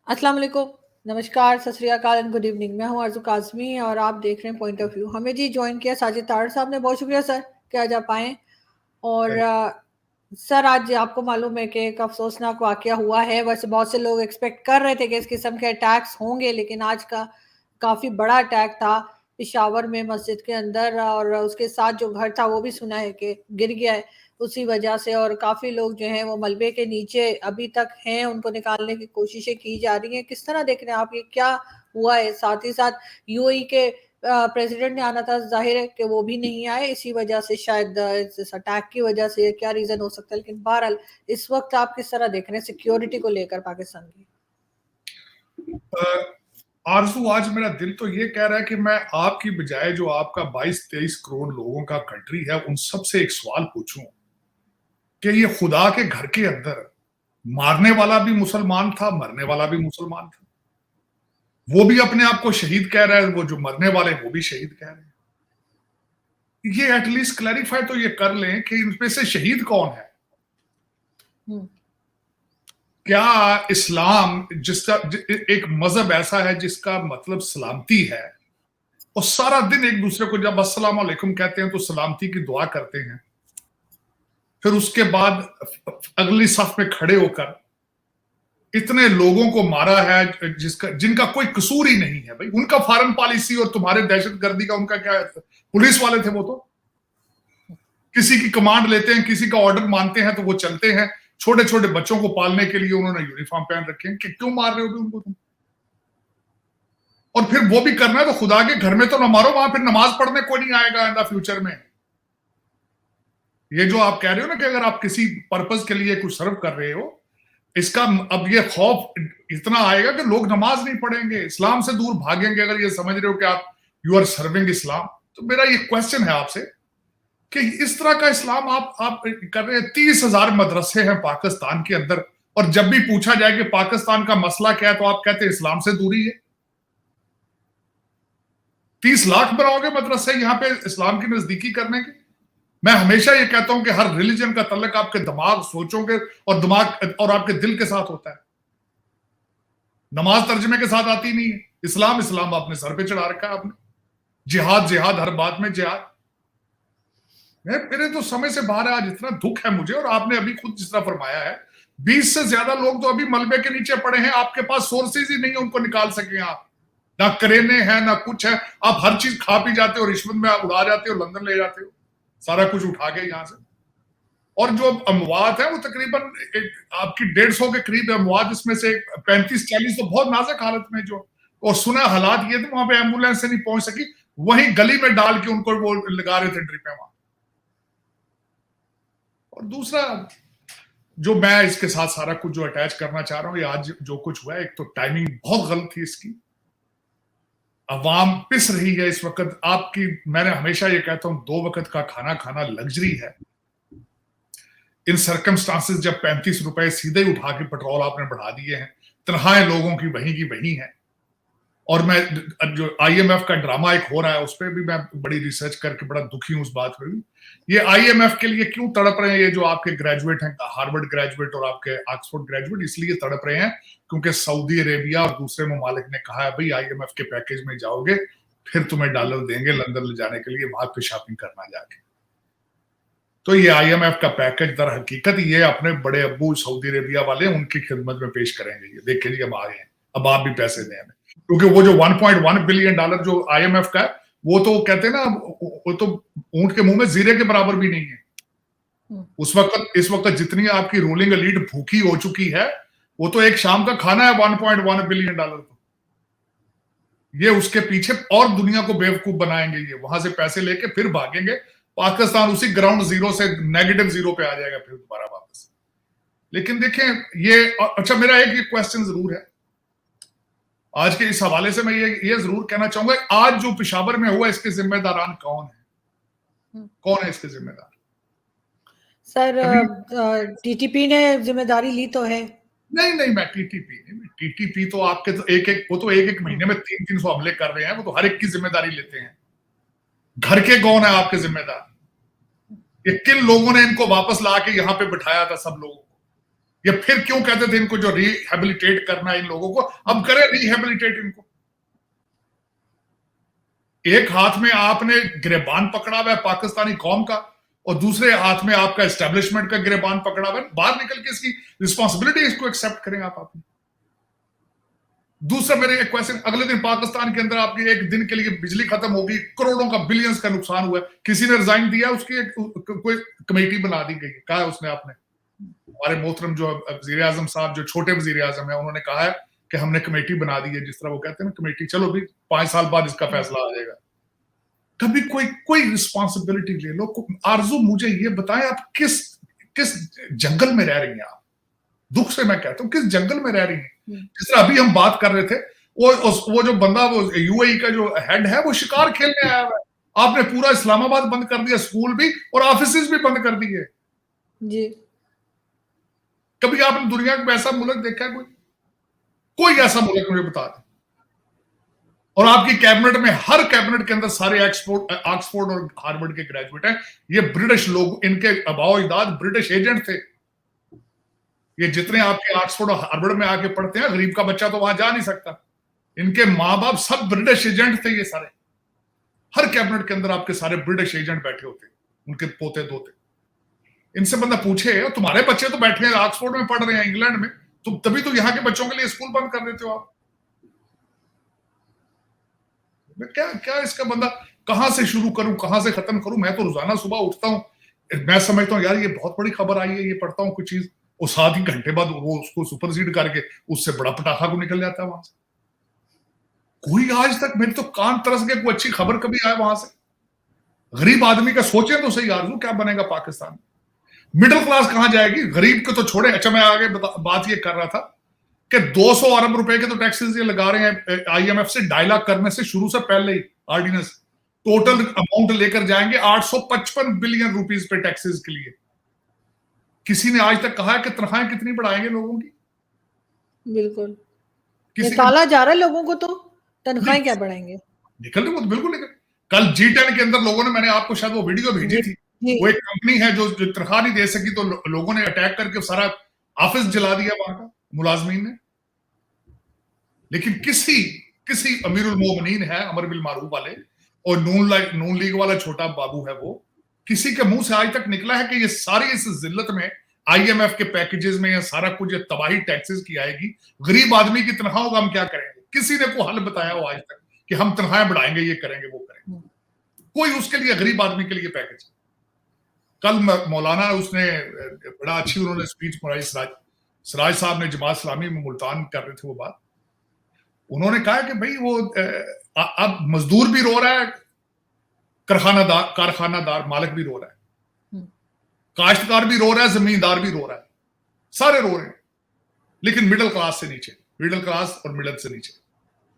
अस्सलाम वालेकुम, नमस्कार, सत श्री अकाल एंड गुड इवनिंग। मैं हूं आरज़ू काज़मी और आप देख रहे हैं पॉइंट ऑफ व्यू। हमें जी जॉइन किया साजिद तारड़ साहब ने, बहुत शुक्रिया सर कि आज आप आए। और सर आज आपको मालूम है कि एक अफसोसनाक वाक़या हुआ है। वैसे बहुत से लोग एक्सपेक्ट कर रहे थे कि इस किस्म के अटैक्स होंगे, लेकिन आज का काफ़ी बड़ा अटैक था पेशावर में मस्जिद के अंदर, और उसके साथ जो घर था वो भी सुना है कि गिर गया है उसी वजह से। और काफ़ी लोग जो हैं वो मलबे के नीचे अभी तक हैं, उनको निकालने की कोशिशें की जा रही हैं। किस तरह देख रहे हैं आप, ये क्या हुआ है? साथ ही साथ यूएई के प्रेसिडेंट ने आना था, जाहिर है कि वो भी नहीं आए, इसी वजह से शायद इस अटैक की वजह से क्या रीज़न हो सकता है। लेकिन बहरहाल इस वक्त आप किस तरह देख रहे हैं सिक्योरिटी को लेकर पाकिस्तान की? आरज़ू, आज मेरा दिल तो ये कह रहा है कि मैं आपकी बजाय जो आपका 22-23 करोड़ लोगों का कंट्री है उन सबसे एक सवाल पूछूं कि ये खुदा के घर के अंदर मारने वाला भी मुसलमान था, मरने वाला भी मुसलमान था। वो भी अपने आप को शहीद कह रहा है, वो जो मरने वाले वो भी शहीद कह रहे हैं। ये एटलीस्ट क्लैरिफाई तो ये कर लें कि इनमें से शहीद कौन है। क्या इस्लाम जिसका एक मजहब ऐसा है जिसका मतलब सलामती है, और सारा दिन एक दूसरे को जब अस्सलाम वालेकुम कहते हैं तो सलामती की दुआ करते हैं, फिर उसके बाद अगली सफ में खड़े होकर इतने लोगों को मारा है जिनका कोई कसूर ही नहीं है। भाई, उनका फॉरेन पॉलिसी और तुम्हारे दहशतगर्दी का उनका क्या है? पुलिस वाले थे वो, तो किसी की कमांड लेते हैं, किसी का ऑर्डर मानते हैं तो वो चलते हैं। छोटे छोटे बच्चों को पालने के लिए उन्होंने यूनिफॉर्म पहन रखे हैं कि क्यों मार रहे हो भी उनको तुम? और फिर वो भी करना है तो खुदा के घर में तो ना मारो, वहां फिर नमाज पढ़ने कोई नहीं आएगा इन द फ्यूचर में। ये जो आप कह रहे हो ना कि अगर आप किसी पर्पज के लिए कुछ सर्व कर रहे हो, इसका अब ये खौफ इतना आएगा कि लोग नमाज नहीं पढ़ेंगे, इस्लाम से दूर भागेंगे, अगर ये समझ रहे हो कि आप यू आर सर्विंग इस्लाम। तो मेरा ये क्वेश्चन है आपसे कि इस तरह का इस्लाम आप कर रहे हैं। 30,000 मदरसे हैं पाकिस्तान के अंदर, और जब भी पूछा जाए कि पाकिस्तान का मसला क्या है तो आप कहते हैं इस्लाम से दूरी है। 30 लाख बनाओगे मदरसे यहां पे इस्लाम की नजदीकी करने के? मैं हमेशा ये कहता हूं कि हर रिलीजन का तल्लक आपके दिमाग, सोचों के और दिमाग और आपके दिल के साथ होता है। नमाज तर्जमे के साथ आती नहीं है। इस्लाम इस्लाम आपने सर पे चढ़ा रखा है आपने। जिहाद जिहाद, हर बात में जिहाद। मेरे तो समय से बाहर है। आज इतना दुख है मुझे, और आपने अभी खुद जिस तरह फरमाया है 20 से ज्यादा लोग तो अभी मलबे के नीचे पड़े हैं। आपके पास सोर्सेज ही नहीं है उनको निकाल सके आप। ना करेने हैं ना कुछ है। आप हर चीज खा पी जाते हो, रिश्वत में आप उड़ा जाते हो, लंदन ले जाते हो सारा कुछ उठा के यहां से। और जो अमवात है वो तकरीबन आपकी 150 के करीब अमवात, इसमें से 35-40 तो बहुत नाजुक हालत में जो, और सुना हालात ये थे वहां पे एम्बुलेंस से नहीं पहुंच सकी, वहीं गली में डाल के उनको वो लगा रहे थे ड्रिपें वहां। और दूसरा जो मैं इसके साथ सारा कुछ जो अटैच करना चाह रहा हूं, ये आज जो कुछ हुआ है, एक तो टाइमिंग बहुत गलत थी इसकी। अवाम पिस रही है इस वक्त आपकी। मैंने हमेशा ये कहता हूं 2 वक्त का खाना खाना लग्जरी है। इन सर्कमस्टांसेस जब 35 रुपए सीधे ही उठा के पेट्रोल आपने बढ़ा दिए हैं, तनख्वाहें लोगों की वही है। और मैं जो आईएमएफ का ड्रामा एक हो रहा है उस पर भी मैं बड़ी रिसर्च करके बड़ा दुखी हूं उस बात पर भी। ये आईएमएफ के लिए क्यों तड़प रहे हैं ये जो आपके ग्रेजुएट हैं, हार्वर्ड ग्रेजुएट और आपके ऑक्सफोर्ड ग्रेजुएट? इसलिए तड़प रहे हैं क्योंकि सऊदी अरेबिया और दूसरे ममालिक ने कहा है भाई आईएमएफ के पैकेज में जाओगे फिर तुम्हें डॉलर देंगे लंदन ले जाने के लिए, वहां पे शॉपिंग करना जाके। तो ये आईएमएफ का पैकेज दर हकीकत ये अपने बड़े अब्बू सऊदी अरेबिया वाले उनकी खिदमत में पेश करेंगे। ये देखिए जी अब आ गए हैं, अब आप भी पैसे दें हमें। क्योंकि वो जो 1.1 बिलियन डॉलर जो आईएमएफ का है, वो तो कहते हैं ना, वो तो ऊंट के मुंह में जीरे के बराबर भी नहीं है। इस वक्त जितनी आपकी रूलिंग एलीट भूखी हो चुकी है, वो तो एक शाम का खाना है 1.1 बिलियन डॉलर को। ये उसके पीछे और दुनिया को बेवकूफ बनाएंगे, ये वहां से पैसे लेके फिर भागेंगे। पाकिस्तान उसी ग्राउंड जीरो से नेगेटिव जीरो पे आ जाएगा फिर दोबारा वापस। लेकिन देखें ये, अच्छा मेरा एक ये क्वेश्चन जरूर है आज के इस हवाले से, मैं ये जरूर कहना चाहूंगा, आज जो पेशावर में हुआ इसके जिम्मेदारान कौन है? कौन है इसके जिम्मेदार? सर टीटीपी ने जिम्मेदारी ली तो है। नहीं, मैं टीटीपी तो आपके तो वो तो एक महीने में 300 हमले कर रहे हैं, वो तो हर एक की जिम्मेदारी लेते हैं। घर के कौन है आपके जिम्मेदार? ये किन लोगों ने इनको वापस ला के यहां पे बिठाया था सब लोगों को? ये फिर क्यों कहते थे इनको जो रिहेबिलिटेट करना है इन लोगों को, अब करें रिहेबिलिटेट इनको। एक हाथ में आपने गिरबान पकड़ा हुआ है पाकिस्तानी कौम का, और दूसरे हाथ में आपका एस्टेब्लिशमेंट का गिरबान पकड़ा हुआ है। बाहर निकल के इसकी रिस्पॉन्सिबिलिटी इसको एक्सेप्ट करें आप अपनी। दूसरा मेरे एक क्वेश्चन, अगले दिन पाकिस्तान के अंदर आपकी एक दिन के लिए बिजली खत्म होगी, करोड़ों का बिलियंस का नुकसान हुआ, किसी ने रिजाइन दिया, उसकी कोई कमेटी बना दी गई, कहा है उसने आपने, हमारे मोहतरम जो वजीर आजम साहब जो छोटे वजीर आजम है, उन्होंने कहा है कि हमने कमेटी बना दी है, जिस तरह वो कहते हैं ना कमेटी, चलो भी 5 साल बाद इसका फैसला आ जाएगा। कभी कोई रिस्पॉन्सिबिलिटी ले लो। आरजू मुझे ये बताएं, आप किस जंगल में रह रही हैं? आप, दुख से मैं कहता हूं, किस जंगल में रह रही हैं? जिस तरह अभी हम बात कर रहे थे, वो जो बंदा, वो यूएई का जो हेड है, वो शिकार खेलने आया हुआ है। आपने पूरा इस्लामाबाद बंद कर दिया, स्कूल भी और ऑफिस भी बंद कर दिए जी। कभी आपने दुनिया में ऐसा मुल्क देखा? कोई ऐसा मुल्क मुझे बता दें। और आपकी कैबिनेट में, हर कैबिनेट के अंदर सारे ऑक्सफोर्ड और हार्वर्ड के ग्रेजुएट हैं। ये ब्रिटिश लोग, इनके अबाओ इजाद ब्रिटिश एजेंट थे। ये जितने आपके ऑक्सफोर्ड और हार्वर्ड में आके पढ़ते हैं, गरीब का बच्चा तो वहां जा नहीं सकता। इनके माँ बाप सब ब्रिटिश एजेंट थे ये सारे। हर कैबिनेट के अंदर आपके सारे ब्रिटिश एजेंट बैठे होते, उनके पोते दोते। इनसे बंदा पूछे, तुम्हारे बच्चे तो बैठे हैं ऑक्सफोर्ड में पढ़ रहे हैं, इंग्लैंड में, तुम तभी तो यहाँ के बच्चों के लिए स्कूल बंद कर देते हो आप। क्या इसका बंदा, कहां से शुरू करूं, कहां से खत्म करूं? मैं तो रोजाना सुबह उठता हूं, मैं समझता हूं यार ये बहुत बड़ी खबर आई है, ये पढ़ता हूं कुछ चीज, और 7 ही घंटे बाद वो उसको सुपरसीड करके उससे बड़ा पटाखा को निकल जाता है वहां से। कोई आज तक, मेरे तो कान तरस गए, कोई अच्छी खबर कभी आए वहां से? गरीब आदमी का सोचे तो सही आरज़ू, क्या बनेगा पाकिस्तान? मिडिल क्लास कहां जाएगी? गरीब को तो छोड़े। अच्छा, मैं आगे बात ये कर रहा था कि 200 अरब रुपए के तो टैक्सेस ये लगा रहे हैं आईएमएफ से, 2.5 लाख करने से शुरू से पहले ही ऑर्डिनेंस, टोटल अमाउंट लेकर जाएंगे 855 बिलियन रुपीस पे टैक्सेस के लिए। किसी ने आज तक कहा है कि तनख्वाहें कितनी बढ़ाएंगे लोगों की? बिल्कुल निकाला जा रहा है लोगों को, तो तनख्वाहें क्या बढ़ाएंगे? निकल रही, वो तो बिल्कुल निकल। कल G10 के अंदर लोगों ने, मैंने आपको शायद वो वीडियो भेजी थी, वो एक कंपनी है जो तनख्वाह नहीं दे सकी, तो लोगों ने अटैक करके सारा ऑफिस जला दिया वहां का, मुलाजमीन ने। लेकिन किसी अमीरुल मोमिनीन है, अमर बिल मारूफ वाले, और नून लीग वाला छोटा बाबू है, वो किसी के मुंह से आज तक निकला है कि ये सारी इस जिल्लत में, आईएमएफ के पैकेजेस में, ये सारा कुछ, ये तबाही टैक्सेस की आएगी, गरीब आदमी की तनख्वाहों का हम क्या करेंगे? किसी ने को हल बताया हो आज तक कि हम तनख्वाहें बढ़ाएंगे, ये करेंगे, वो करेंगे? कोई उसके लिए, गरीब आदमी के लिए पैकेज। कल मौलाना, उसने बड़ा अच्छी उन्होंने स्पीच बनाई, सिराज साहब ने, जमात इस्लामी में मुल्तान कर रहे थे वो बात। उन्होंने कहा कि भाई वो अब मजदूर भी रो रहा है, कारखानादार मालिक भी रो रहा है, काश्तकार भी रो रहा है, जमींदार भी रो रहा है, सारे रो रहे हैं। लेकिन मिडिल क्लास से नीचे, मिडिल क्लास और मिडिल से नीचे,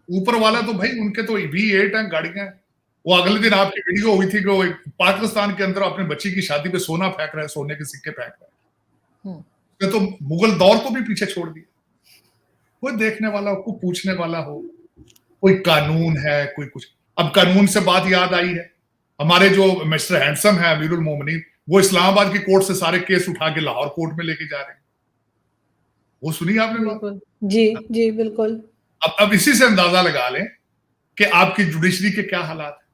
ऊपर वाला तो भाई उनके तो V8 हैं, गाड़ियां हैं। वो अगले दिन आपकी वीडियो हुई थी कि वो पाकिस्तान के अंदर अपने बच्ची की शादी पे सोना फेंक रहा है, सोने के सिक्के फेंक रहा है। तो मुगल दौर को भी पीछे छोड़ दिया। कोई देखने वाला हो, कोई पूछने वाला हो, कोई कानून है, कोई कुछ। अब कानून से बात याद आई है, हमारे जो मिस्टर हैंडसम है अमीरुल मोमिनीन, वो इस्लामाबाद की कोर्ट से सारे केस उठा के लाहौर कोर्ट में लेके जा रहे हैं। वो सुनी आपने बात? जी बिल्कुल। अब इसी से अंदाजा लगा लें कि आपकी जुडिशरी के क्या हालात है।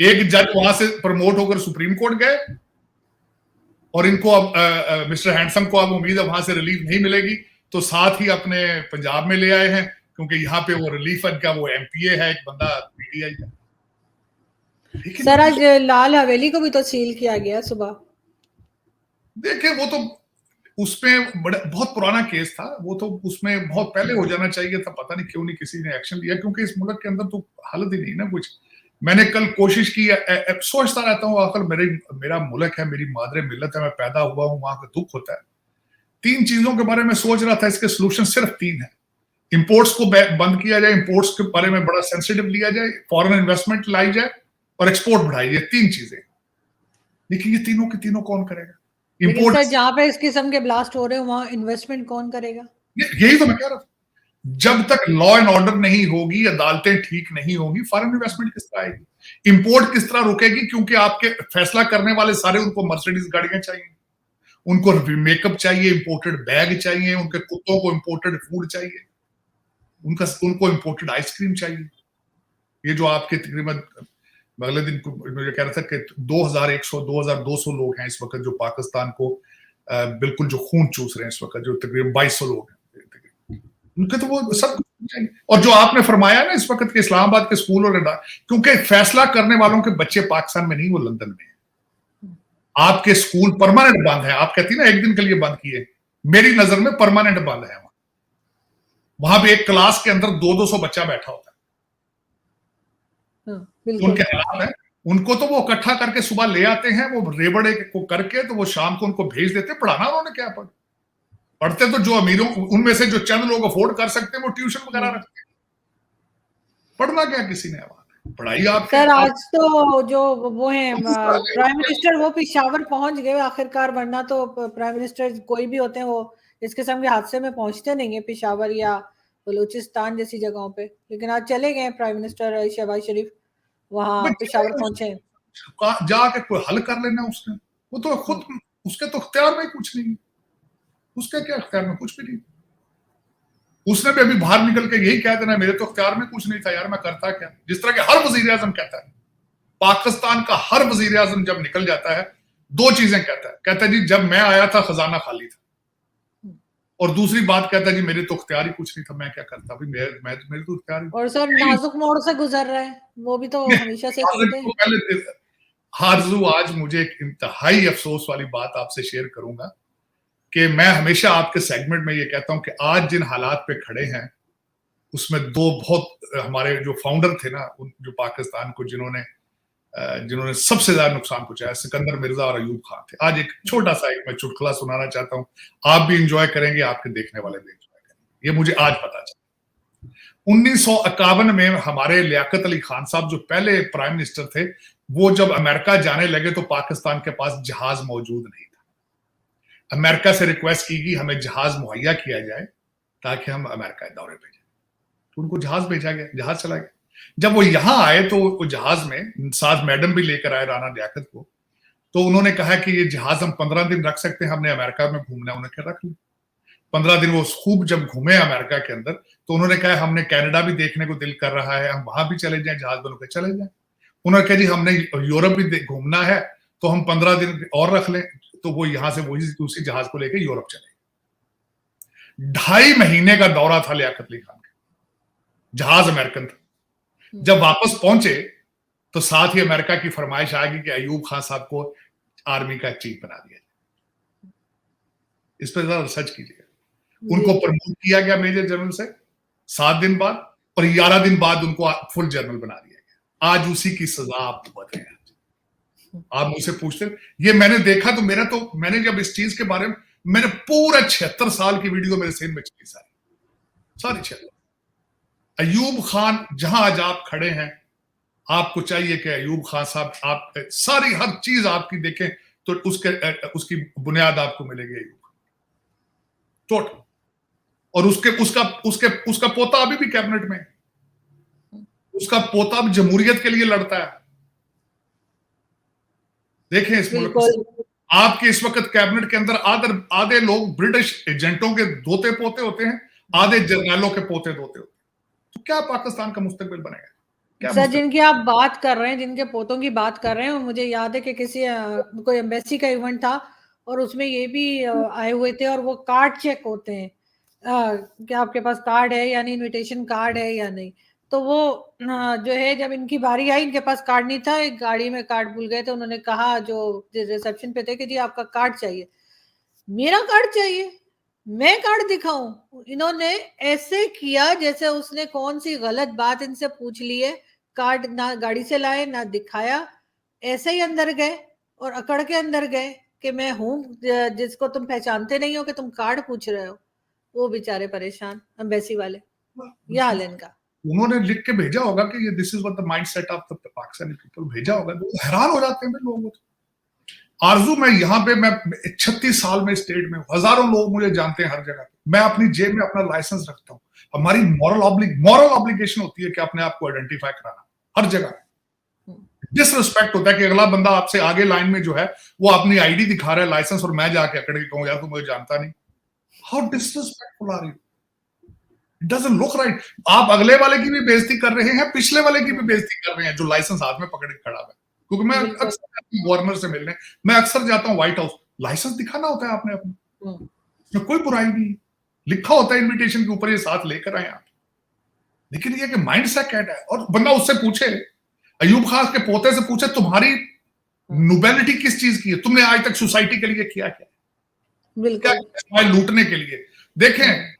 एक जज वहां से प्रमोट होकर सुप्रीम कोर्ट गए, और इनको अब मिस्टर हैंडसम को अब उम्मीद है वहां से रिलीफ नहीं मिलेगी, तो साथ ही अपने पंजाब में ले आए हैं, क्योंकि यहाँ पे वो रिलीफ का वो MPA है, एक बंदा PTI का। सर, आज लाल हवेली को भी तो सील किया गया सुबह। देखिए, वो तो उसमें बहुत पुराना केस था, वो तो उसमें बहुत पहले हो जाना चाहिए था, पता नहीं क्यों नहीं किसी ने एक्शन लिया, क्योंकि इस मुल्क के अंदर तो हालत ही नहीं ना कुछ। मैंने कल कोशिश की, सोचता रहता हूँ आखिर मेरा मुल्क है, मेरी मादरे मिल्लत है, मैं पैदा हुआ हूँ वहां का, दुख होता है। 3 चीजों के बारे में सोच रहा था, इसके सोल्यूशन सिर्फ 3 है। इंपोर्ट्स को बंद किया जाए, इंपोर्ट्स के बारे में बड़ा सेंसिटिव लिया जाए, फॉरेन इन्वेस्टमेंट लाई जाए, और एक्सपोर्ट बढ़ाई जाए। 3 चीजें। लेकिन ये तीनों के तीनों कौन करेगा? इंपोर्ट, जहां पे इस किस्म के ब्लास्ट हो रहे हो वहां इन्वेस्टमेंट कौन करेगा? यही तो मैं कह रहा था। जब तक लॉ एंड ऑर्डर नहीं होगी, अदालतें ठीक नहीं होगी, फॉरेन इन्वेस्टमेंट किस तरह आएगी? इंपोर्ट किस तरह रुकेगी? क्योंकि आपके फैसला करने वाले सारे, उनको मर्सिडीज गाड़ियां चाहिए, उनको मेकअप चाहिए, इंपोर्टेड बैग चाहिए, उनके कुत्तों को इंपोर्टेड फूड चाहिए, उनको इंपोर्टेड आइसक्रीम चाहिए। ये जो आपके तकरीबन अगले दिन मुझे कह रहा था कि 2100 2200 लोग हैं इस वक्त जो पाकिस्तान को बिल्कुल जो खून चूस रहे हैं इस वक्त, जो तकरीबन 2200 लोग हैं, उनके तो वो सब चाहिए। और जो आपने फरमाया ना इस वक्त के इस्लामाबाद के स्कूल और क्योंकि फैसला करने वालों के बच्चे पाकिस्तान में नहीं, वो लंदन में है। आपके स्कूल परमानेंट बंद है। आप कहती ना एक दिन के लिए बंद किए, मेरी नजर में परमानेंट बंद है। वहां पे एक क्लास के अंदर 200-200 बच्चा बैठा होता है। उनके हालात है, उनको तो वो इकट्ठा करके सुबह ले आते हैं, वो रेबड़े को करके तो वो शाम को उनको भेज देते। पढ़ाना उन्होंने क्या पढ़ते तो जो अमीरों उनमें से जो चंद लोग अफोर्ड कर सकते हैं वो ट्यूशन वगैरह रखते हैं। पढ़ना क्या किसी ने, पढ़ाई आप सर आज तो जो वो है प्राइम मिनिस्टर वो पेशावर पहुंच गए आखिरकार, वरना तो प्राइम मिनिस्टर कोई भी होते हैं वो इस किस्म के हादसे में पहुंचते नहीं है, पेशावर या बलूचिस्तान जैसी जगहों पे। लेकिन आज चले गए प्राइम मिनिस्टर शहबाज शरीफ, वहां पेशावर पहुंचे। जाके कोई हल कर लेना उसने, वो तो खुद उसके तो इख्तियार में कुछ नहीं, उसके क्या इख्तियार में कुछ भी नहीं। उसने भी अभी बाहर निकल के यही कह देना मेरे तो इख्तियार में कुछ नहीं था यार, मैं करता क्या। जिस तरह के हर वजीर आजम कहता है, पाकिस्तान का हर वजीर आजम जब निकल जाता है दो चीजें कहता है जी जब मैं आया था खजाना खाली था, और दूसरी बात कहता है जी मेरे तो इख्तियार ही कुछ नहीं था, मैं क्या करता। अभी मेरे तो इख्तियार ही। और सर नाजुक मोड़ से गुजर रहा है, वो भी तो हमेशा से कहते हैं। पहले आरज़ू, आज मुझे एक इंतहाई अफसोस वाली बात आपसे शेयर करूंगा कि मैं हमेशा आपके सेगमेंट में ये कहता हूं कि आज जिन हालात पे खड़े हैं उसमें दो बहुत हमारे जो फाउंडर थे ना, जो पाकिस्तान को जिन्होंने सबसे ज्यादा नुकसान पहुंचाया, सिकंदर मिर्जा और अयूब खान थे। आज एक छोटा सा एक मैं चुटकुला सुनाना चाहता हूं, आप भी इंजॉय करेंगे, आपके देखने वाले भी इंजॉय करेंगे। ये मुझे आज पता चला। 1951 में हमारे लियाकत अली खान साहब जो पहले प्राइम मिनिस्टर थे, वो जब अमेरिका जाने लगे तो पाकिस्तान के पास जहाज मौजूद नहीं था। अमेरिका से रिक्वेस्ट की गई हमें जहाज मुहैया किया जाए ताकि हम अमेरिका दौरे पे जाए, तो उनको जहाज भेजा गया, जहाज चला गया। जब वो यहां आए तो वो जहाज में साथ मैडम भी लेकर आए राना लियाकत को, तो उन्होंने कहा कि ये जहाज हम 15 दिन रख सकते हैं, हमने अमेरिका में घूमना है। उन्होंने रख लिया 15 दिन। वो खूब जब घूमे अमेरिका के अंदर तो उन्होंने कहा हमने कनाडा भी देखने को दिल कर रहा है, हम वहां भी चले जाएं, जहाज बनो के चले जाएं। उन्होंने कहा जी हमने यूरोप भी घूमना है तो हम 15 दिन और रख लें, तो वो यहां से वही दूसरी जहाज को लेकर यूरोप चले। 2.5 महीने का दौरा था लियाकत अली खान का, जहाज अमेरिकन था। जब वापस पहुंचे तो साथ ही अमेरिका की फरमाइश आ गई कि अयूब खान साहब को आर्मी का चीफ बना दिया जाए। इस पर जरा रिसर्च कीजिएगा। उनको प्रमोट किया गया मेजर जनरल से 7 दिन बाद, और 11 दिन बाद उनको फुल जनरल बना दिया गया। आज उसी की सजा आप भुगत रहे हैं। आप मुझसे पूछते, ये मैंने देखा तो मैंने जब इस चीज के बारे में, मैंने पूरा 76 साल की वीडियो मेरे सेन में चली सारी 76। अयूब खान जहां आज आप खड़े हैं, आपको चाहिए कि अयूब खान साहब आप सारी हर चीज आपकी देखें तो उसकी बुनियाद आपको मिलेगी अयूब खान टोटल। और उसका पोता अभी भी कैबिनेट में, उसका पोता भी जमहूरियत के लिए लड़ता है। देखें इस मुल्क में आपके इस वक्त कैबिनेट के अंदर आधे लोग ब्रिटिश एजेंटों के दोते पोते होते हैं, आधे जर्नलों के पोते दोते होते हैं। तो क्या पाकिस्तान का मुस्तकबिल बनेगा? सर जिनकी आप बात कर रहे हैं, जिनके पोतों की बात कर रहे हैं, मुझे याद है कि किसी कोई एम्बेसी का इवेंट था और उसमें ये भी आए हुए थे, और वो कार्ड चेक होते हैं कि आपके पास कार्ड है यानी इनविटेशन कार्ड है या नहीं। तो वो जो है जब इनकी बारी आई, इनके पास कार्ड नहीं था, एक गाड़ी में कार्ड भूल गए, तो उन्होंने कहा जो रिसेप्शन पे थे कि जी आपका कार्ड चाहिए। मेरा कार्ड चाहिए, मैं कार्ड दिखाऊं? इन्होंने ऐसे किया जैसे उसने कौन सी गलत बात इनसे पूछ ली है। कार्ड ना गाड़ी से लाए ना दिखाया, ऐसे ही अंदर गए और अकड़ के अंदर गए कि मैं हूं जिसको तुम पहचानते नहीं हो कि तुम कार्ड पूछ रहे हो। वो बेचारे परेशान एम्बेसी वाले, यह हाल है इनका। उन्होंने लिख के भेजा होगा कि ये this is what the mindset of the Pakistani people, भेजा होगा। तो हैरान हो जाते हैं लोग। आरजू, मैं यहाँ पे मैं 36 साल में स्टेट में, हजारों लोग मुझे जानते हैं हर जगह पे। मैं अपनी जेब में अपना लाइसेंस रखता हूँ। हमारी मॉरल ऑब्लिगेशन होती है कि अपने आप को आइडेंटिफाई कराना हर जगह। डिसरिस्पेक्ट होता है कि अगला बंदा आपसे आगे लाइन में जो है वो अपनी आईडी दिखा रहा है, लाइसेंस, और मैं जाके अकड़ के कहूं यार तू मुझे जानता नहीं। How disrespectful are you? It doesn't look right. आप अगले वाले की भी बेइज्जती कर रहे हैं, पिछले वाले की भी बेइज्जती कर रहे हैं जो लाइसेंस हाथ में पकड़ के खड़ा है। क्योंकि मैं अक्सर जाता हूं गवर्नर से मिलने, मैं अक्सर जाता हूं व्हाइट हाउस, लाइसेंस दिखाना होता है आपने अपना, इसमें कोई बुराई नहीं, लिखा होता है इनविटेशन के ऊपर ये साथ लेकर आए आप। लेकिन ये कि माइंड सेट क्या है, और बंदा उससे पूछे, अयूब खान के पोते से पूछे तुम्हारी नोबेलिटी किस चीज की है, तुमने आज तक सोसाइटी के लिए किया क्या, बिल्कुल लूटने के लिए। देखें,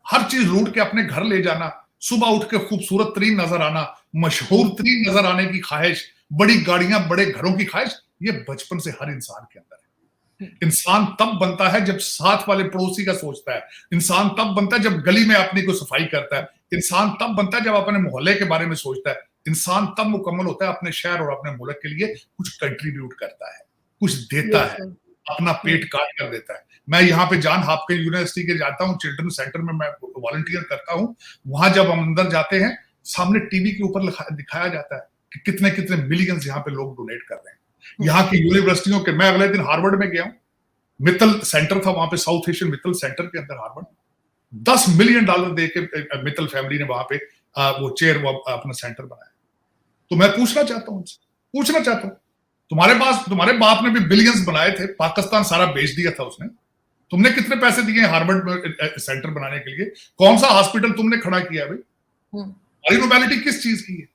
हर चीज लूट के अपने घर ले जाना, सुबह उठ के खूबसूरत तरीन नजर आना, मशहूर तरीन नजर आने की ख्वाहिश, बड़ी गाड़ियां, बड़े घरों की ख्वाहिश, ये बचपन से हर इंसान के अंदर है। इंसान तब बनता है जब साथ वाले पड़ोसी का सोचता है, इंसान तब बनता है जब गली में अपनी को सफाई करता है, इंसान तब बनता है जब अपने मोहल्ले के बारे में सोचता है, इंसान तब मुकम्मल होता है अपने शहर और अपने मुल्क के लिए कुछ कंट्रीब्यूट करता है, कुछ देता है, अपना पेट काट कर देता है। मैं यहाँ पे जॉन हॉपकिंस यूनिवर्सिटी के जाता हूँ, चिल्ड्रन सेंटर में मैं वॉलंटियर करता हूँ। वहां जब हम अंदर जाते हैं, सामने टीवी के ऊपर दिखाया जाता है कि कितने कितने मिलियंस यहाँ पे लोग डोनेट कर रहे हैं। यहाँ की यूनिवर्सिटियों के, मैं अगले दिन हार्वर्ड में गया हूँ, मित्तल सेंटर था वहां पे, साउथ एशियन मित्तल सेंटर के अंदर हार्वर्ड, $10 मिलियन दे के मित्तल फैमिली ने वहां पे वो चेयर, वो अपना सेंटर बनाया। तो मैं पूछना चाहता हूँ, तुम्हारे बाप ने भी बिलियंस बनाए थे, पाकिस्तान सारा बेच दिया था उसने, तुमने कितने पैसे दिए हार्वर्ड में सेंटर बनाने के लिए, कौन सा हॉस्पिटल तुमने खड़ा किया भाई, तुम्हारी नोबेलिटी किस चीज की है?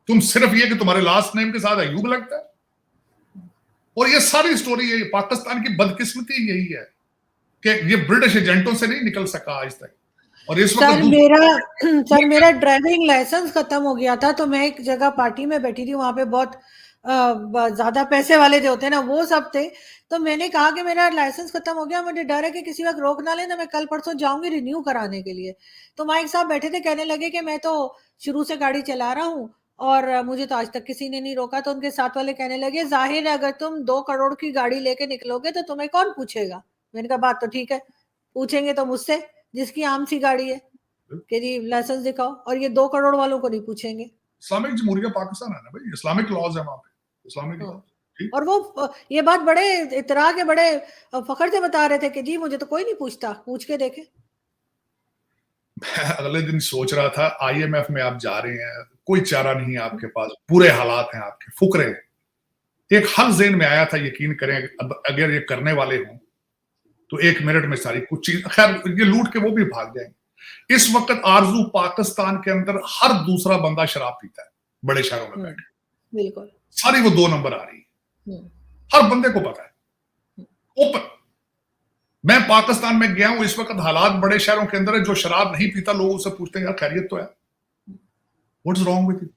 तुम सिर्फ ये कि तुम्हारे लास्ट नेम के साथ अयूब लगता है। और ये सारी स्टोरी है, पाकिस्तान की बदकिस्मती यही है कि ये ब्रिटिश एजेंटों से नहीं निकल सका आज तक। और इस वक्त मेरा ड्राइविंग लाइसेंस खत्म हो गया था, तो मैं एक जगह पार्टी में बैठी थी, वहां पे बहुत ज्यादा पैसे वाले जो होते हैं ना वो सब थे, तो मैंने कहा कि मेरा लाइसेंस खत्म हो गया, मुझे डर है कि किसी वक्त रोक ना लेना, मैं कल परसों जाऊंगी रिन्यू कराने के लिए। तो वहां एक साहब बैठे थे, कहने लगे कि मैं तो शुरू से गाड़ी चला रहा हूँ और मुझे तो आज तक किसी ने नहीं रोका। तो उनके साथ वाले कहने लगे, जाहिर है अगर तुम 2 करोड़ की गाड़ी लेके निकलोगे तो तुम्हें कौन पूछेगा। मैंने कहा बात तो ठीक है, पूछेंगे तो मुझसे जिसकी आम सी गाड़ी है कि जी लाइसेंस दिखाओ, और ये 2 करोड़ वालों को नहीं पूछेंगे। इस्लामिक जमहूरिया पाकिस्तान है ना भाई, इस्लामिक लॉज है वहां पे, इस्लामिक लॉज। और वो ये बात बड़े इतरा के बड़े फखर से बता रहे थे कि जी मुझे तो कोई नहीं पूछता, पूछ के देखे। अगले दिन सोच रहा था, IMF में आप जा रहे हैं, कोई चारा नहीं है आपके पास, बुरे हालात हैं आपके, फुकरे हैं। एक हल ज़हन में आया था, यकीन करें अगर ये करने वाले हों तो 1 मिनट में सारी कुछ चीज, खैर ये लूट के वो भी भाग जाएंगे। इस वक्त आरजू पाकिस्तान के अंदर हर दूसरा बंदा शराब पीता है, बड़े शहरों में बैठ के, बिल्कुल सारी वो 2 नंबर आ रही है, हर बंदे को पता है ओपन। मैं पाकिस्तान में गया हूं, इस वक्त हालात बड़े शहरों के अंदर है, जो शराब नहीं पीता लोग उससे पूछते हैं यार खैरियत तो है, what is wrong with you.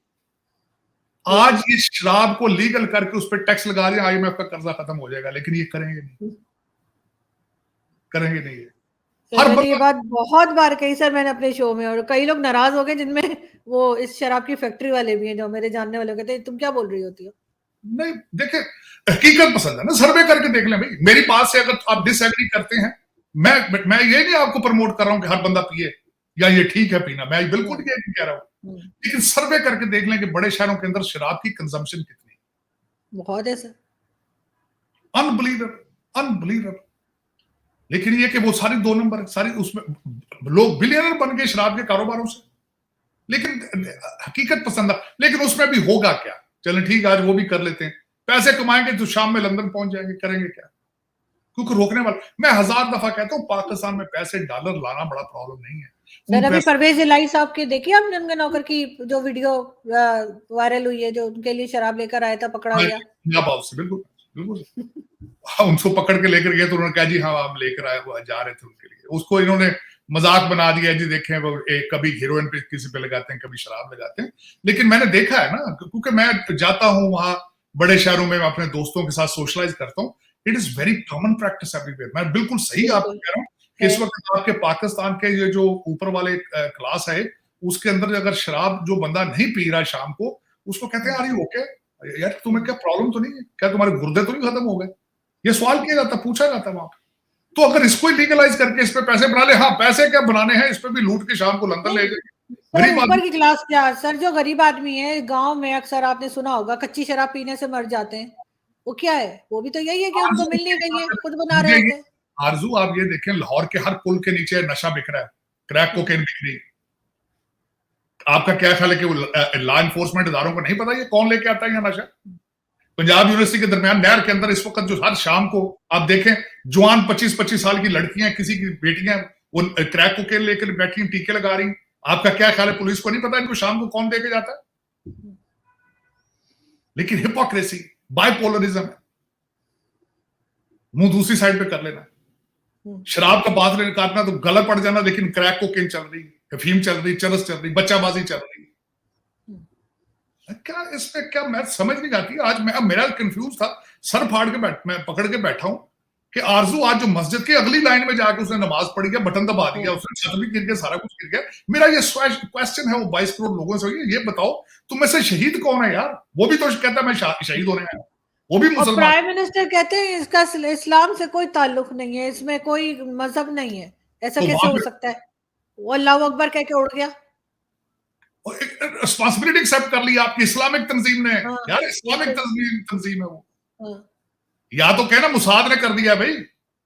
आज ये शराब को लीगल करके उस पर टैक्स लगा दिया, IMF का कर्जा खत्म हो जाएगा, लेकिन ये करेंगे नहीं, करेंगे नहीं। मैंने ये बात बहुत बार कही सर मैंने अपने शो में, और कई लोग नाराज हो गए, जिनमें वो इस शराब की फैक्ट्री वाले भी हैं, जो मेरे जानने वाले कहते हैं तुम क्या बोल रही होती हो। नहीं देखे, हकीकत पसंद है ना, सर्वे करके देख लें भाई। मेरी बात से अगर आप डिसएग्री करते हैं, मैं ये नहीं आपको प्रमोट कर रहा हूं कि हर बंदा पिए या ये ठीक है पीना, मैं बिल्कुल ये नहीं कह रहा हूं, लेकिन सर्वे करके देख लें कि बड़े शहरों के अंदर शराब की कंजम्पशन कितनी है। बहुत है सर, अनबिलीवेबल, अनबिलीवेबल। लेकिन ये कि वो सारी 2 नंबर, सारी उसमें लोग बिलियनर बन गए शराब के कारोबारों से, लेकिन हकीकत पसंद है। लेकिन उसमें भी होगा क्या, चलें ठीक है आज वो भी कर लेते हैं, पैसे कमाएंगे तो शाम में लंदन पहुंच जाएंगे, करेंगे क्या, क्योंकि रोकने वाला, मैं 1000 दफा कहता हूँ पाकिस्तान में पैसे डॉलर लाना बड़ा प्रॉब्लम नहीं है सर। अभी परवेज इलाही साहब की देखिए आपने, उनके नौकर की जो वीडियो वायरल हुई है, जो उनके लिए शराब लेकर आया था, पकड़ा गया। बिल्कुल बिल्कुल उनको पकड़ के लेकर गए तो उन्होंने कहा जी हाँ हम लेकर आए, वो जा रहे थे उनके लिए, उसको इन्होंने मजाक बना दिया जी, देखें वो कभी हीरोइन पे किसी पे लगाते हैं, कभी शराब लगाते हैं। लेकिन मैंने देखा है ना, क्योंकि मैं जाता हूँ वहां बड़े शहरों में, अपने दोस्तों के साथ सोशलाइज करता हूँ, it is very common practice everywhere. मैं बिल्कुल सही आपको कह रहा हूँ कि इस वक्त आपके पाकिस्तान के ये जो ऊपर वाले क्लास है, उसके अंदर अगर शराब जो बंदा नहीं पी रहा शाम को, उसको कहते हैं अरे ओके यार तुम्हें क्या प्रॉब्लम तो नहीं है, क्या तुम्हारे गुर्दे तो नहीं खत्म हो गए, ये सवाल किया जाता, पूछा जाता वहां पे। तो अगर इसको लीगलाइज करके इस पे पैसे बना ले, हाँ पैसे क्या बनाने हैं, इस पे भी लूट के शाम को लंदन ले गए, सर गरीब ऊपर आदमी की क्लास क्या सर, जो गरीब आदमी है गांव में अक्सर आपने सुना होगा कच्ची शराब पीने से मर जाते हैं, वो क्या है, वो भी तो यही है कि उनको आरजू मिल नहीं रही है, खुद बना रहे मुझे ये होते हैं। आरजू आप ये देखें, लाहौर के हर पुल के नीचे नशा बिक रहा है, क्रैक हाँ, कोकेन बिक रही है। आपका क्या ख्याल है कि लॉ एनफोर्समेंट इदारों को नहीं पता ये कौन लेके आता है ये नशा? पंजाब यूनिवर्सिटी के दरमियान नहर के अंदर इस वक्त जो हर शाम को आप देखें जवान 25-25 साल की लड़कियां, किसी की बेटियां वो क्रैक कोकेन लेकर बैठी हैं, टीके लगा रही हैं। आपका क्या ख्याल है, पुलिस को नहीं पता इनको शाम को कौन देके जाता है? लेकिन हिपोक्रेसी, बाइपोलरिज्म है, मुंह दूसरी साइड पे कर लेना, शराब का बात काटना तो गला पड़ जाना, लेकिन क्रैक कोकेन चल रही, अफीम चल रही, चरस चल रही, बच्चाबाजी चल रही। क्या इसमें क्या मैं समझ नहीं आती। आज मैं मेरा कंफ्यूज था, सर फाड़ के मैं पकड़ के बैठा हूं कि आरजू आज जो मस्जिद की अगली लाइन में जाके उसने नमाज पढ़ी है, बटन दबा दिया, उसने छत भी गिर गया, सारा कुछ गिर गया। मेरा ये क्वेश्चन है वो 22 करोड़ लोगों से, ये बताओ तुम में से शहीद कौन है यार? वो भी तो कहता है मैं शहीद होने आया, वो भी और मुसलमान। प्राइम मिनिस्टर कहते हैं इसका इस्लाम से कोई ताल्लुक नहीं है, इसमें कोई मजहब नहीं है, ऐसा तो कैसे वहां हो पे सकता है? वो अल्लाह अकबर कह के उड़ गया। रिस्पॉन्सिबिलिटी एक्सेप्ट कर ली आपकी इस्लामिक तंजीम ने। हाँ, यार इस्लामिक बिल्कुल। तंजीम है वो। हाँ, या तो कहना मुसाद ने कर दिया भाई,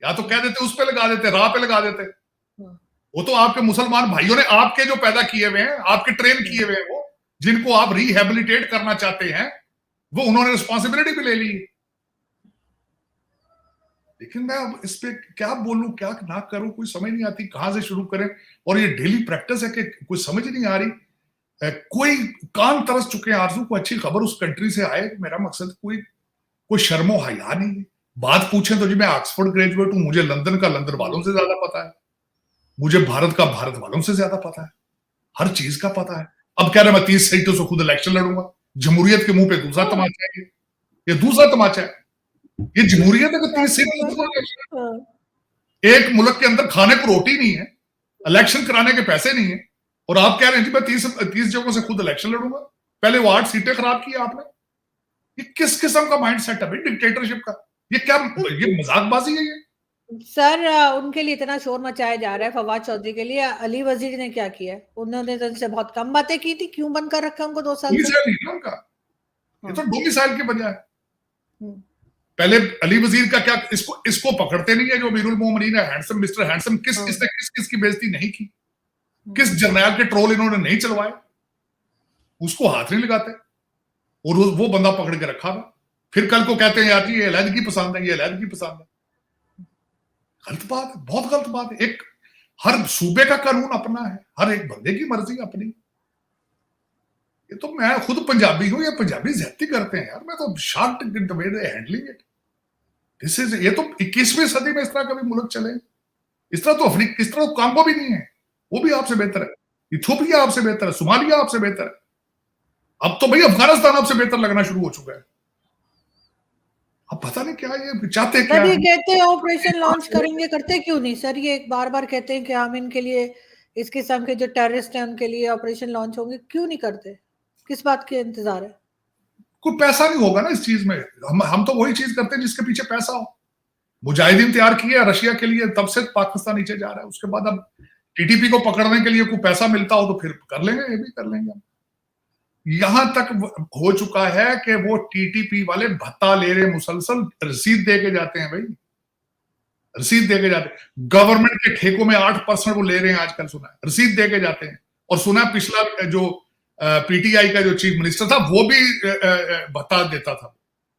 या तो कह देते उस पे लगा देते, राह पे लगा देते। हाँ, वो तो आपके मुसलमान भाइयों ने आपके जो पैदा किए हुए हैं, आपके ट्रेन किए हुए हैं, वो जिनको आप रिहेबिलिटेट करना चाहते हैं, वो उन्होंने रिस्पॉन्सिबिलिटी भी ले ली। लेकिन मैं अब इस पे क्या बोलूं, क्या ना करूं, कोई समझ नहीं आती कहां से शुरू करें। और ये डेली प्रैक्टिस है कि कोई समझ नहीं आ रही। कोई कान तरस चुके हैं आरजू को अच्छी खबर उस कंट्री से आए। मेरा मकसद कोई कोई शर्मो हया नहीं है। बात पूछें तो जी मैं ऑक्सफोर्ड ग्रेजुएट हूं, मुझे लंदन का लंदन वालों से ज्यादा पता है, मुझे भारत का भारत वालों से ज्यादा पता है, हर चीज का पता है। अब कह रहे मैं 30 सीटों से खुद इलेक्शन लड़ूंगा। जमहूरियत के मुंह पे दूसरा तमाचा है, ये दूसरा तमाचा है। ये जमहूरियत है कि 30 सीटों से खुद इलेक्शन। हाँ, एक मुल्क के अंदर खाने को रोटी नहीं है, इलेक्शन कराने के पैसे नहीं है, और आप कह रहे हैं जी मैं 30 जगहों से खुद इलेक्शन लड़ूंगा। पहले वो 8 सीटें खराब की आपने। ये किस किस्म का माइंड सेट है भाई डिक्टेटरशिप का? ये क्या, ये मजाकबाजी है ये? सर उनके लिए इतना शोर मचाया जा रहा है फवाद चौधरी के लिए। अली वजीर ने क्या किया है? उन्होंने तो इनसे बहुत कम बातें की थी, क्यों बंद कर रखा उनको 2 साल से? डोमिसाइल नहीं है उनका, ये तो हाँ, डोमिसाइल की वजह है। हम्म, पहले अली वजीर का क्या, इसको पकड़ते नहीं है जो अमीरुल मोमिनीन है, हैंडसम मिस्टर हैंडसम। हाँ, इसने किस की बेइज्जती नहीं की? किस जर्नैल के ट्रोल इन्होंने नहीं चलवाए? उसको हाथ नहीं लगाते, और वो बंदा पकड़ के रखा था। फिर कल को कहते हैं यार जी ये अलहदगी पसंद है, ये अलहदगी पसंद है। गलत बात है, बहुत गलत बात है। एक हर सूबे का कानून अपना है, हर एक बंदे की मर्जी अपनी। ये तो मैं खुद पंजाबी हूं, ये पंजाबी ज्यादती करते हैं यार। मैं तो shocked the way they handling it. This is, ये तो 21वीं सदी में इस तरह कभी मुल्क चले? इस तरह तो इस तरह तो कांगो भी नहीं है, वो भी आपसे बेहतर है। इथियोपिया आपसे बेहतर है, सोमालिया आपसे बेहतर है। अब तो भाई अफगानिस्तान आपसे बेहतर लगना शुरू हो चुका है। अब पता नहीं क्या ये चाहते क्या सर ये है। कहते हैं ऑपरेशन लॉन्च करेंगे, करते क्यों नहीं सर? ये बार बार कहते हैं कि हम इनके लिए, इस किस्म के जो टेररिस्ट हैं उनके लिए ऑपरेशन लॉन्च होंगे, क्यों नहीं करते? किस बात के इंतजार है? कोई पैसा नहीं होगा ना इस चीज में। हम तो वही चीज करते हैं जिसके पीछे पैसा हो। मुजाहिदीन तैयार किए रशिया के लिए, तब से पाकिस्तान नीचे जा रहा है। उसके बाद अब टीटीपी को पकड़ने के लिए कोई पैसा मिलता हो तो फिर कर लेंगे, ये भी कर लेंगे। यहां तक हो चुका है कि वो टीटीपी वाले भत्ता ले रहे, मुसलसल रसीद दे के जाते हैं भाई, रसीद दे के जाते हैं। गवर्नमेंट के ठेकों में 8% वो ले रहे हैं आजकल, सुना है, रसीद दे के जाते हैं। और सुना पिछला जो पीटीआई का जो चीफ मिनिस्टर था वो भी भत्ता देता था।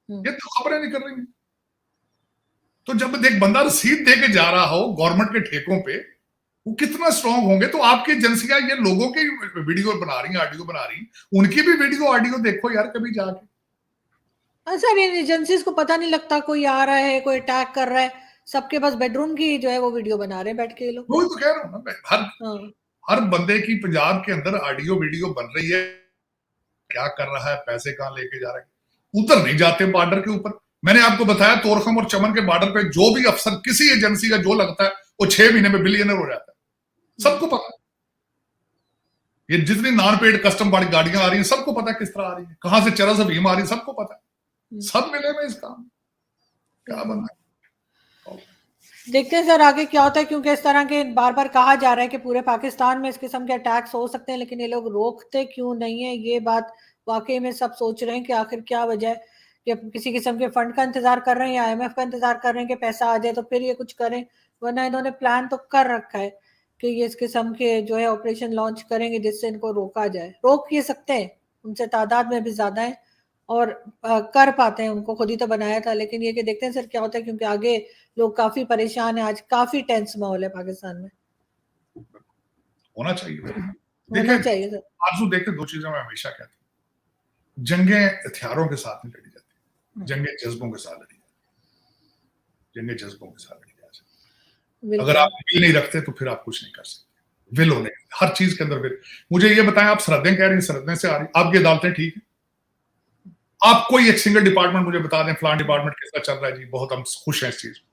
ये तो खबरें नहीं कर रही हैं। तो जब एक बंदा रसीद दे के जा रहा हो गवर्नमेंट के ठेकों पे, वो कितना स्ट्रांग होंगे? तो आपकी एजेंसियां ये लोगों की वीडियो बना रही हैं, ऑडियो बना रही हैं, उनकी भी वीडियो ऑडियो देखो यार कभी जाके। सर इन एजेंसीज को पता नहीं लगता कोई आ रहा है, कोई अटैक कर रहा है, सबके पास बेडरूम की जो है वो वीडियो बना रहे हैं बैठ के ये लोग। वही तो कह रहा हूं ना मैं, हाँ, हर बंदे की पंजाब के अंदर ऑडियो वीडियो बन रही है, क्या कर रहा है, पैसे कहां लेके जा रहा है। उतर नहीं जाते बॉर्डर के ऊपर। मैंने आपको बताया तोरखम और चमन के बॉर्डर पे जो भी अफसर किसी एजेंसी का जो लगता है वो 6 महीने में बिलियनर हो जाता है, सबको पता है। ये जितनी नॉन पेड कस्टम वाली गाड़ियां आ रही हैं सबको पता है किस तरह आ रही है, कहां से चरस अफीम आ रही है सबको पता है। सब मिले में इस काम, क्या बनना है। देखते हैं सर आगे क्या होता है, क्योंकि इस तरह के बार-बार कहा जा रहा है कि पूरे पाकिस्तान में इस किस्म के अटैक्स हो सकते हैं, लेकिन ये लोग रोकते क्यों नहीं है? ये बात वाक़ई में सब सोच रहे हैं कि आखिर क्या वजह है कि अब किसी किस्म के फंड का इंतज़ार कर रहे हैं या आईएमएफ का इंतज़ार कर रहे हैं कि पैसा आ जाए तो फिर ये कुछ करें, वरना इन्होंने प्लान तो कर रखा है कि ये इस किस्म के जो है ऑपरेशन लॉन्च करेंगे जिससे इनको रोका जाए। रोक ये सकते हैं, उनसे तादाद में भी ज़्यादा है और कर पाते हैं, उनको खुद ही तो बनाया था, लेकिन ये कि देखते हैं सर क्या होता है, क्योंकि आगे लोग काफ़ी परेशान हैं, आज काफ़ी टेंस माहौल है पाकिस्तान में। होना चाहिए। होना देखिए, चाहिए सर। आरज़ू देखिए 2 चीज़ें मैं हमेशा कहता हूँ, जंगें हथियारों के साथ नहीं लड़ी जाती, जंगें जज़्बों के साथ लड़ी जाती, जंगें जज़्बों के साथ लड़ी जा सकती। अगर बिल्कुल। आप विल नहीं रखते तो फिर आप कुछ नहीं कर सकते। विल होने हर चीज़ के अंदर विल। मुझे ये बताएँ, आप सरहदें कह रही हैं, सरहदें से आ रही, आपकी अदालतें ठीक हैं? आप कोई एक सिंगल डिपार्टमेंट मुझे बता दें, फलान डिपार्टमेंट कैसा चल रहा है जी, बहुत हम खुश हैं इस चीज़ में।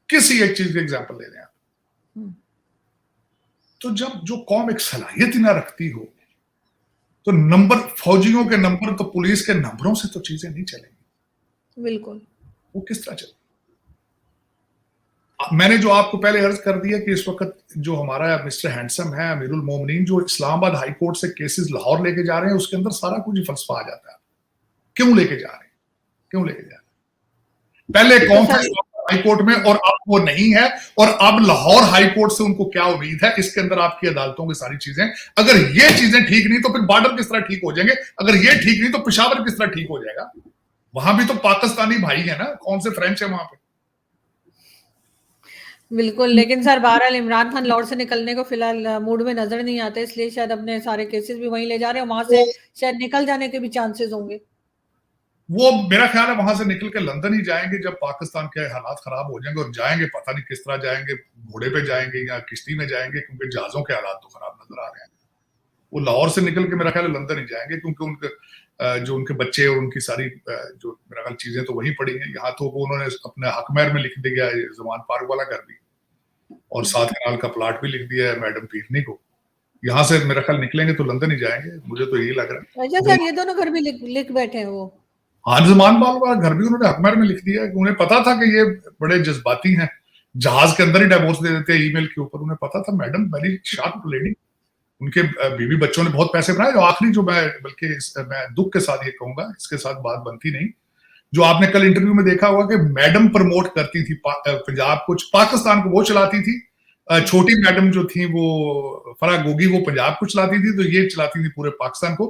किसी एक चीज़ का एग्ज़ाम्पल ले लें आप। हुँ, तो जब जो कौम एक सलाहियत ही ना रखती हो, तो नंबर, फौजियों के नंबर तो पुलिस के नंबरों से तो चीज़ें नहीं चलेंगी। बिल्कुल। वो किस तरह चलेंगी? मैंने जो आपको पहले अर्ज़ कर दिया कि इस वक़्त जो हमारा मिस्टर हैंडसम है, अमीरुल मोमिनीन, जो इस्लामाबाद हाई कोर्ट से केसेस लाहौर लेके जा रहे हैं, उसके अंदर सारा कुछ ही फलसफा आ जाता है। क्यों लेके जा रहे हैं? क्यों लेके जा रहे हैं? पहले ये तो कौन था सर हाई कोर्ट में और अब वो नहीं है, और अब लाहौर हाई कोर्ट से उनको क्या उम्मीद है? इसके अंदर आपकी अदालतों की सारी चीजें, अगर ये चीजें ठीक नहीं तो फिर बॉर्डर किस तरह ठीक हो जाएंगे? अगर ये ठीक नहीं तो पेशावर किस तरह ठीक हो जाएगा? वहां भी तो पाकिस्तानी भाई है ना, कौन से फ्रेंच है वहां पे? बिल्कुल, लेकिन सर बहरहाल इमरान खान लाहौर से निकलने को फिलहाल मूड में नज़र नहीं आते, इसलिए शायद अपने सारे केसेस भी वहीं ले जा रहे हैं, वहाँ से शायद निकल जाने के भी चांसेस होंगे। वो मेरा ख्याल है वहां से निकल के लंदन ही जाएंगे जब पाकिस्तान के हालात खराब हो जाएंगे, और जाएंगे पता नहीं किस तरह जाएंगे, घोड़े पे जाएंगे या किश्ती में जाएंगे, क्योंकि जहाजों के हालात तो खराब नजर आ रहे हैं। वो लाहौर से निकल के मेरा ख्याल है लंदन ही जाएंगे, क्योंकि उनके जो उनके बच्चे और उनकी सारी जो मेरा ख्याल चीजें तो वहीं पड़ी हैं। यहाँ तो वो उन्होंने अपने हकमैर में लिख दिया है जमान पार्क वाला घर भी, और 7 कनाल का प्लाट भी लिख दिया है मैडम पीरनी को। यहाँ से मेरा ख्याल निकलेंगे तो लंदन ही जाएंगे, मुझे तो यही लग रहा अच्छा है। सर, ये दोनों घर भी लिख लिख बैठे हैं वो? हाँ, जमान पाल वाला घर भी उन्होंने हकमैर में लिख दिया है। उन्हें पता था कि ये बड़े जज्बाती हैं, जहाज के अंदर ही डिवोर्स दे देते हैं ईमेल के ऊपर। उन्हें पता था, मैडम वेरी शार्प लेडी। उनके बीवी बच्चों ने बहुत पैसे बनाए। जो आखिरी जो मैं, बल्कि मैं दुख के साथ ये कहूंगा, इसके साथ बात बनती नहीं, जो आपने कल इंटरव्यू में देखा होगा कि मैडम प्रमोट करती थी पंजाब को, पाकिस्तान को वो चलाती थी। छोटी मैडम जो थी वो फराह गोगी, वो पंजाब को चलाती थी, तो ये चलाती थी पूरे पाकिस्तान को।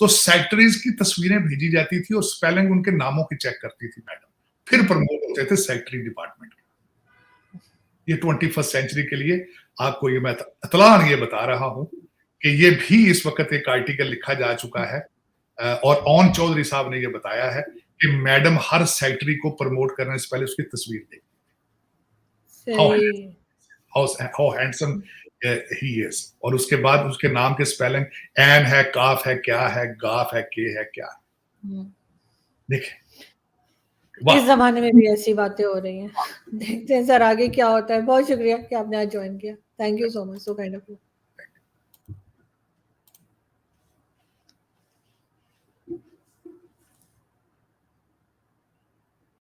तो सेक्रेटरीज की तस्वीरें भेजी जाती थी और स्पेलिंग उनके नामों की चेक करती थी मैडम, फिर प्रमोट होते थे सेक्रेटरी डिपार्टमेंट। ये 21st सेंचुरी के लिए आपको ये मैं इतलान ये बता रहा हूं कि ये भी इस वक्त एक आर्टिकल लिखा जा चुका है, और ओन चौधरी साहब ने ये बताया है कि मैडम हर सेक्रेटरी को प्रमोट करने से पहले उसकी तस्वीर देखी। हाउ सही। हाउ हैंडसम ही इज, और उसके बाद उसके नाम के स्पेलिंग एन है, काफ है, क्या है, गाफ है, के है, क्या है। हुँ। देखिए, इस वाह। ज़माने में भी ऐसी बातें हो रही हैं। देखते हैं सर आगे क्या होता है। बहुत शुक्रिया कि आपने आज जॉइन किया। Thank you so much, so kind of you.